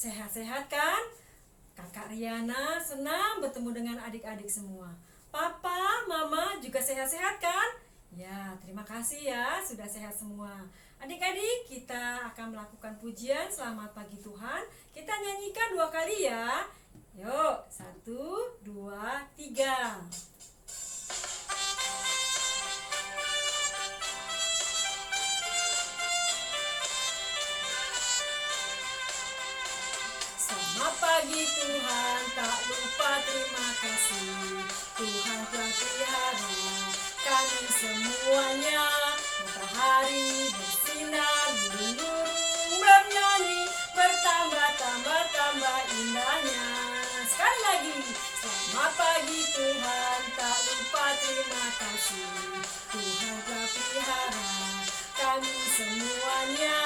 Sehat-sehat kan? Kakak Riana senang bertemu dengan adik-adik semua. Papa, Mama juga sehat-sehat kan? Ya, terima kasih ya sudah sehat semua. Adik-adik, kita akan melakukan pujian Selamat Pagi Tuhan. Kita nyanyikan 2 kali ya. Yuk, 1, 2, 3. Selamat pagi Tuhan, tak lupa terima kasih. Tuhan telah pelihara kami semuanya. Matahari bersinar, burung-burung bernyanyi, bertambah indahnya. Sekali lagi, selamat pagi Tuhan, tak lupa terima kasih. Tuhan telah pelihara kami semuanya.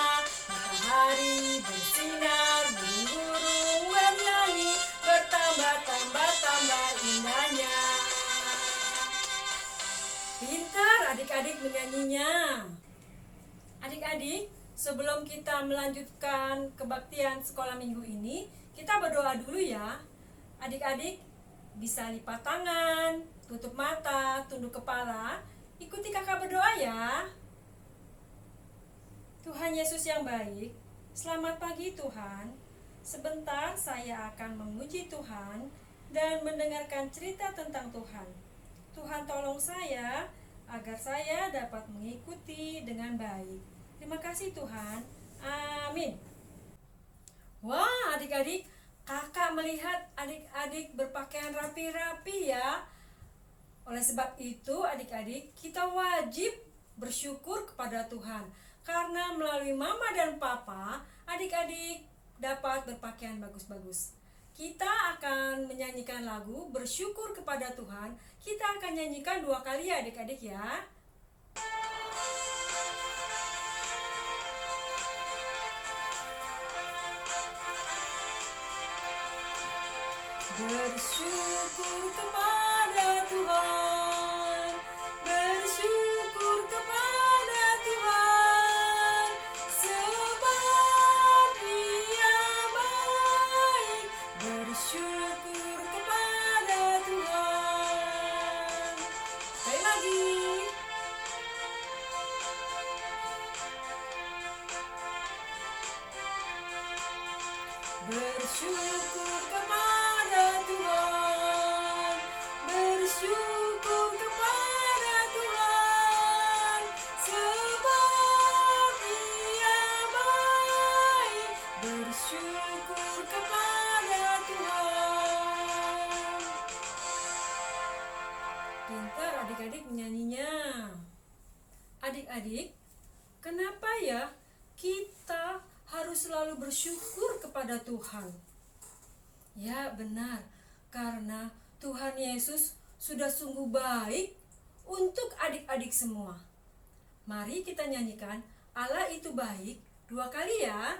Matahari bersinar, burung-burung bernyanyi, bertambah indahnya. Pintar adik-adik menyanyinya. Adik-adik, sebelum kita melanjutkan kebaktian sekolah minggu ini, kita berdoa dulu ya. Adik-adik bisa lipat tangan, tutup mata, tunduk kepala, ikuti kakak berdoa ya. Tuhan Yesus yang baik, selamat pagi Tuhan. Sebentar saya akan memuji Tuhan dan mendengarkan cerita tentang Tuhan. Tuhan tolong saya agar saya dapat mengikuti dengan baik. Terima kasih Tuhan. Amin. Wah, adik-adik, kakak melihat adik-adik berpakaian rapi-rapi ya. Oleh sebab itu, adik-adik, kita wajib bersyukur kepada Tuhan. Karena melalui mama dan papa, adik-adik dapat berpakaian bagus-bagus. Kita akan menyanyikan lagu bersyukur kepada Tuhan. Kita akan nyanyikan 2 kali ya adik-adik ya. Bersyukur kepada Tuhan, bersyukur kepada Tuhan, sebab Dia baik. Bersyukur kepada Tuhan. Sekali lagi. Bersyukur kepada Tuhan, bersyukur kepada Tuhan, sebab Dia baik. Bersyukur kepada Tuhan. Pintar adik-adik menyanyinya. Adik-adik, kenapa ya kita harus selalu bersyukur kepada Tuhan? Ya benar, karena Tuhan Yesus sudah sungguh baik untuk adik-adik semua. Mari kita nyanyikan Allah itu baik 2 kali ya.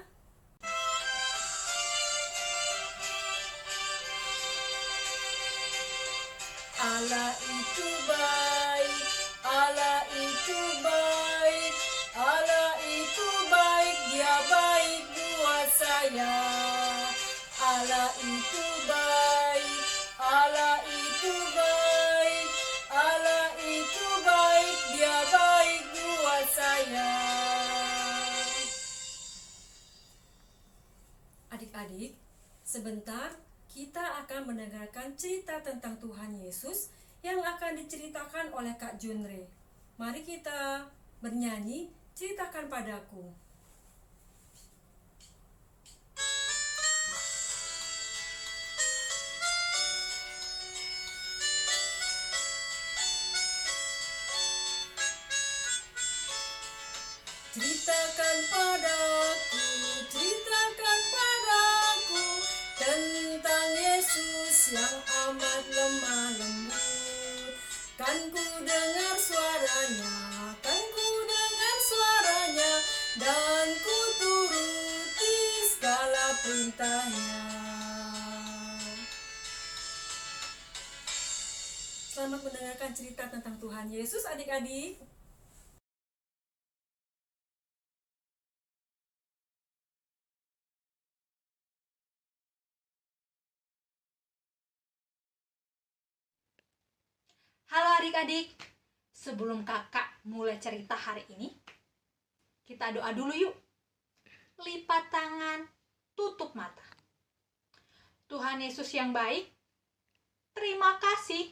Allah itu baik, Allah itu baik, Allah itu baik, Dia baik buat saya. Allah itu baik, Allah itu baik, Allah itu baik, Dia baik buat saya. Adik-adik, sebentar kita akan mendengarkan cerita tentang Tuhan Yesus yang akan diceritakan oleh Kak Junre. Mari kita bernyanyi, ceritakan padaku. Ceritakan padaku tentang Yesus yang amat lemah lembut. Kan ku dengar suaranya, dan ku turuti segala perintahnya. Selamat mendengarkan cerita tentang Tuhan Yesus adik-adik. Halo adik-adik, sebelum kakak mulai cerita hari ini, kita doa dulu yuk. Lipat tangan, tutup mata. Tuhan Yesus yang baik, terima kasih.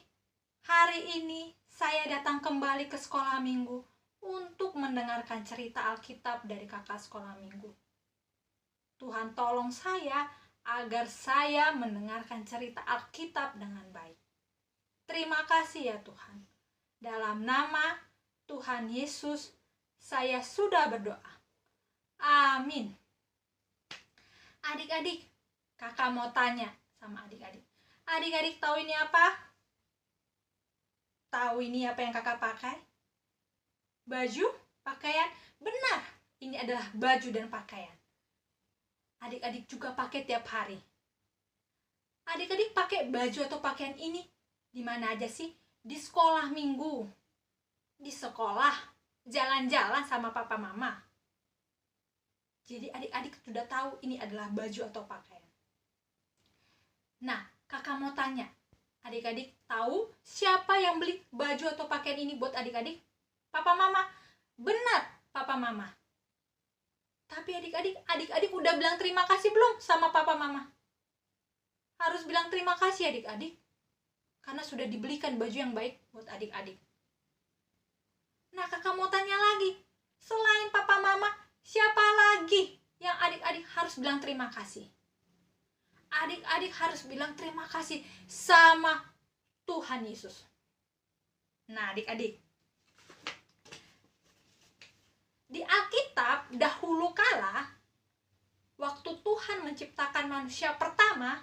Hari ini saya datang kembali ke sekolah minggu untuk mendengarkan cerita Alkitab dari kakak sekolah minggu. Tuhan tolong saya agar saya mendengarkan cerita Alkitab dengan baik. Terima kasih ya Tuhan. Dalam nama Tuhan Yesus, saya sudah berdoa. Amin. Adik-adik, kakak mau tanya sama adik-adik. Adik-adik tahu ini apa? Tahu ini apa yang kakak pakai? Baju? Pakaian? Benar, ini adalah baju dan pakaian. Adik-adik juga pakai tiap hari. Adik-adik pakai baju atau pakaian ini di mana aja sih? Di sekolah minggu. Di sekolah, jalan-jalan sama papa mama. Jadi adik-adik sudah tahu ini adalah baju atau pakaian. Nah, kakak mau tanya, adik-adik tahu siapa yang beli baju atau pakaian ini buat adik-adik? Papa mama. Benar, papa mama. Tapi adik-adik udah bilang terima kasih belum sama papa mama? Harus bilang terima kasih adik-adik, karena sudah dibelikan baju yang baik buat adik-adik. Nah, kakak mau tanya lagi, selain papa mama, siapa lagi yang adik-adik harus bilang terima kasih? Adik-adik harus bilang terima kasih sama Tuhan Yesus. Nah, adik-adik, di Alkitab dahulu kala, waktu Tuhan menciptakan manusia pertama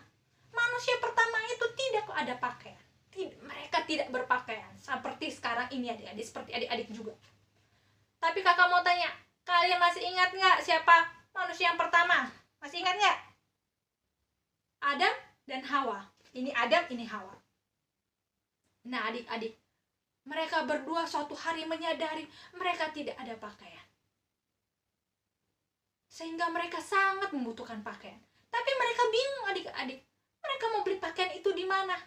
itu tidak ada pakaian. Mereka tidak berpakaian seperti sekarang ini adik-adik, seperti adik-adik juga. Tapi kakak mau tanya, kalian masih ingat nggak siapa manusia yang pertama? Masih ingat nggak? Adam dan Hawa. Ini Adam, ini Hawa. Nah adik-adik, mereka berdua suatu hari menyadari mereka tidak ada pakaian, sehingga mereka sangat membutuhkan pakaian. Tapi mereka bingung adik-adik, mereka mau beli pakaian itu di mana?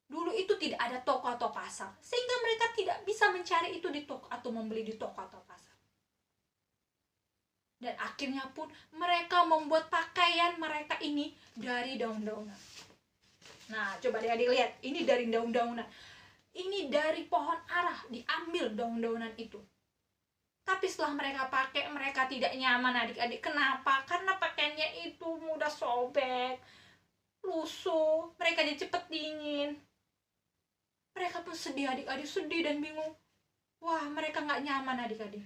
Dulu itu tidak ada toko atau pasar, sehingga mereka tidak bisa mencari itu di toko atau membeli di toko atau pasar. Dan akhirnya pun mereka membuat pakaian mereka ini dari daun-daunan. Nah, coba adik-adik lihat, ini dari daun-daunan. Ini dari pohon arah, diambil daun-daunan itu. Tapi setelah mereka pakai, mereka tidak nyaman adik-adik. Kenapa? Karena pakaiannya itu mudah sobek, lusuh, mereka jadi cepat dingin. Mereka pun sedih adik-adik, sedih dan bingung. Wah, mereka gak nyaman adik-adik.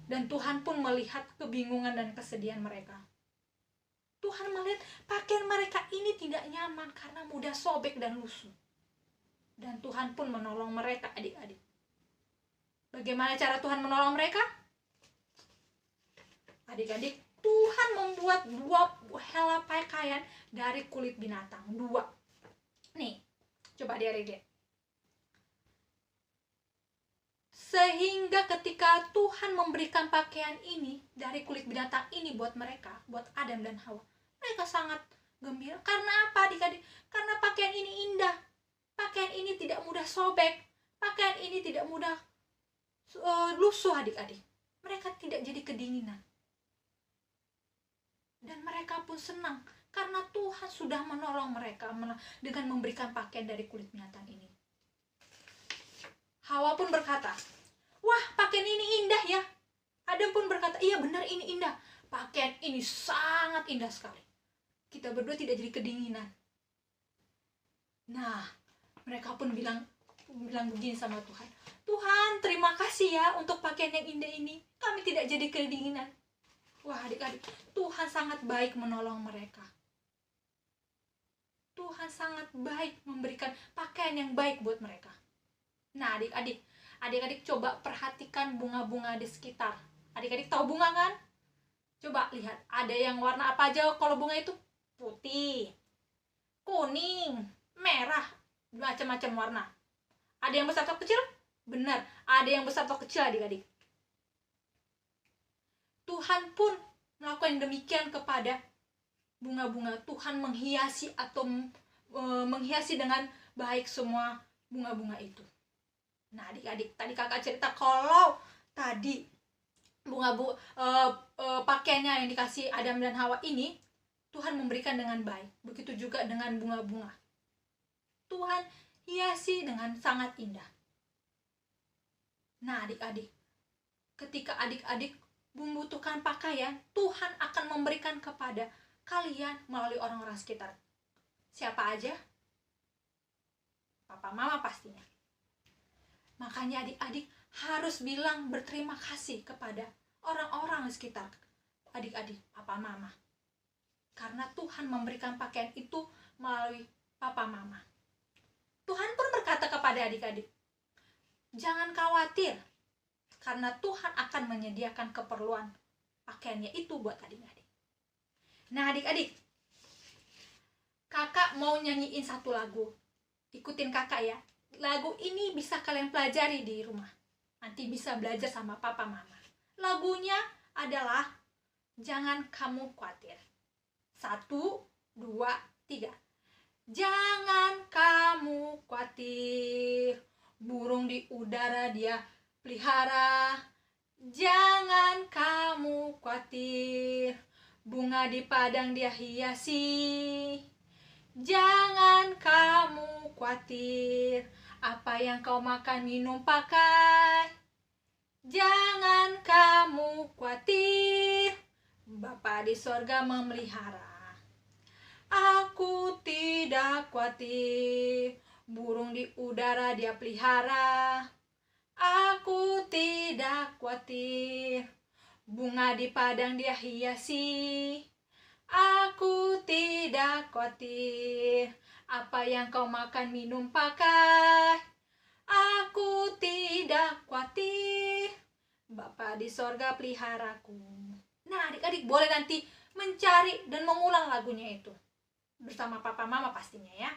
Dan Tuhan pun melihat kebingungan dan kesedihan mereka. Tuhan melihat pakaian mereka ini tidak nyaman karena mudah sobek dan lusuh. Dan Tuhan pun menolong mereka adik-adik. Bagaimana cara Tuhan menolong mereka? Adik-adik, Tuhan membuat 2 helai pakaian dari kulit binatang. 2. Nih, coba adik-adik. Sehingga ketika Tuhan memberikan pakaian ini dari kulit binatang ini buat mereka, buat Adam dan Hawa, mereka sangat gembira. Karena apa adik-adik? Karena pakaian ini indah. Pakaian ini tidak mudah sobek. Pakaian ini tidak mudah lusuh adik-adik. Mereka tidak jadi kedinginan. Dan mereka pun senang karena Tuhan sudah menolong mereka dengan memberikan pakaian dari kulit binatang ini. Hawa pun berkata, wah, pakaian ini indah ya. Adam pun berkata, iya benar ini indah. Pakaian ini sangat indah sekali. Kita berdua tidak jadi kedinginan. Nah, mereka pun bilang begini sama Tuhan. Tuhan, terima kasih ya untuk pakaian yang indah ini. Kami tidak jadi kedinginan. Wah adik-adik, Tuhan sangat baik menolong mereka. Tuhan sangat baik memberikan pakaian yang baik buat mereka. Nah adik-adik coba perhatikan bunga-bunga di sekitar. Adik-adik tahu bunga kan? Coba lihat, ada yang warna apa aja kalau bunga itu? Putih, kuning, merah, macam-macam warna. Ada yang besar atau kecil? Benar, ada yang besar atau kecil adik-adik. Tuhan pun melakukan demikian kepada bunga-bunga. Tuhan menghiasi atau menghiasi dengan baik semua bunga-bunga itu. Nah, adik-adik, tadi kakak cerita kalau tadi pakaiannya yang dikasih Adam dan Hawa ini Tuhan memberikan dengan baik. Begitu juga dengan bunga-bunga. Tuhan hiasi dengan sangat indah. Nah, adik-adik, ketika adik-adik membutuhkan pakaian, Tuhan akan memberikan kepada kalian melalui orang-orang sekitar. Siapa aja? Papa, mama pastinya. Makanya adik-adik harus bilang berterima kasih kepada orang-orang di sekitar adik-adik, papa, mama. Karena Tuhan memberikan pakaian itu melalui papa, mama. Tuhan pun berkata kepada adik-adik, jangan khawatir, karena Tuhan akan menyediakan keperluan pakaiannya itu buat adik-adik. Nah, adik-adik, kakak mau nyanyiin satu lagu. Ikutin kakak ya. Lagu ini bisa kalian pelajari di rumah. Nanti bisa belajar sama papa mama. Lagunya adalah Jangan Kamu Khawatir. 1, 2, 3. Jangan kamu khawatir, burung di udara dia pelihara. Jangan kamu khawatir, bunga di padang dia hiasi. Jangan kamu khawatir, apa yang kau makan, minum, pakai. Jangan kamu khawatir, Bapa di sorga memelihara. Aku tidak khawatir, burung di udara dia pelihara. Aku tidak khawatir, bunga di padang dia hiasi. Aku tidak khawatir, apa yang kau makan, minum, pakai. Aku tidak khawatir, Bapa di sorga peliharaku. Nah, adik-adik boleh nanti mencari dan mengulang lagunya itu bersama papa mama pastinya ya.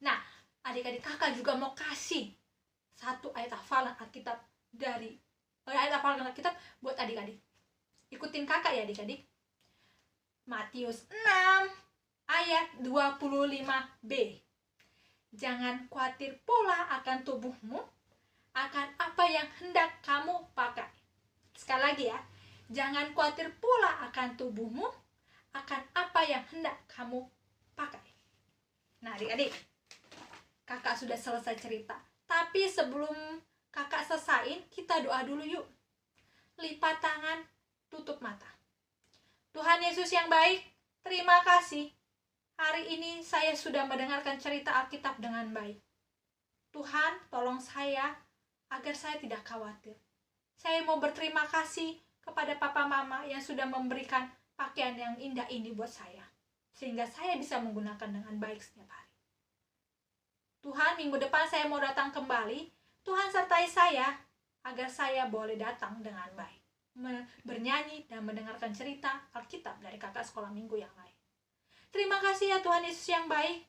Nah, adik-adik, kakak juga mau kasih satu ayat hafalan Alkitab dari ayat hafalan Alkitab buat adik-adik. Ikutin kakak ya adik-adik. Matius 6 ayat 25b. Jangan khawatir pula akan tubuhmu, akan apa yang hendak kamu pakai. Sekali lagi ya. Jangan khawatir pula akan tubuhmu, akan apa yang hendak kamu pakai. Nah, adik-adik, kakak sudah selesai cerita. Tapi sebelum kakak selesain, kita doa dulu yuk. Lipat tangan, tutup mata. Tuhan Yesus yang baik, terima kasih. Hari ini saya sudah mendengarkan cerita Alkitab dengan baik. Tuhan, tolong saya agar saya tidak khawatir. Saya mau berterima kasih kepada papa mama yang sudah memberikan pakaian yang indah ini buat saya, sehingga saya bisa menggunakan dengan baik setiap hari. Tuhan, minggu depan saya mau datang kembali. Tuhan sertai saya agar saya boleh datang dengan baik, bernyanyi dan mendengarkan cerita Alkitab dari kakak sekolah minggu yang lain. Terima kasih ya Tuhan Yesus yang baik.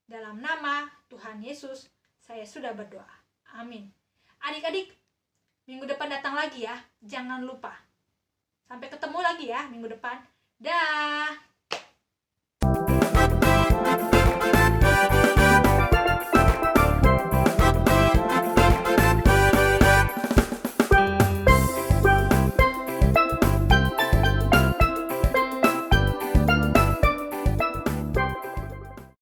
Dalam nama Tuhan Yesus saya sudah berdoa. Amin. Adik-adik, minggu depan datang lagi ya. Jangan lupa. Sampai ketemu lagi ya minggu depan. Dah.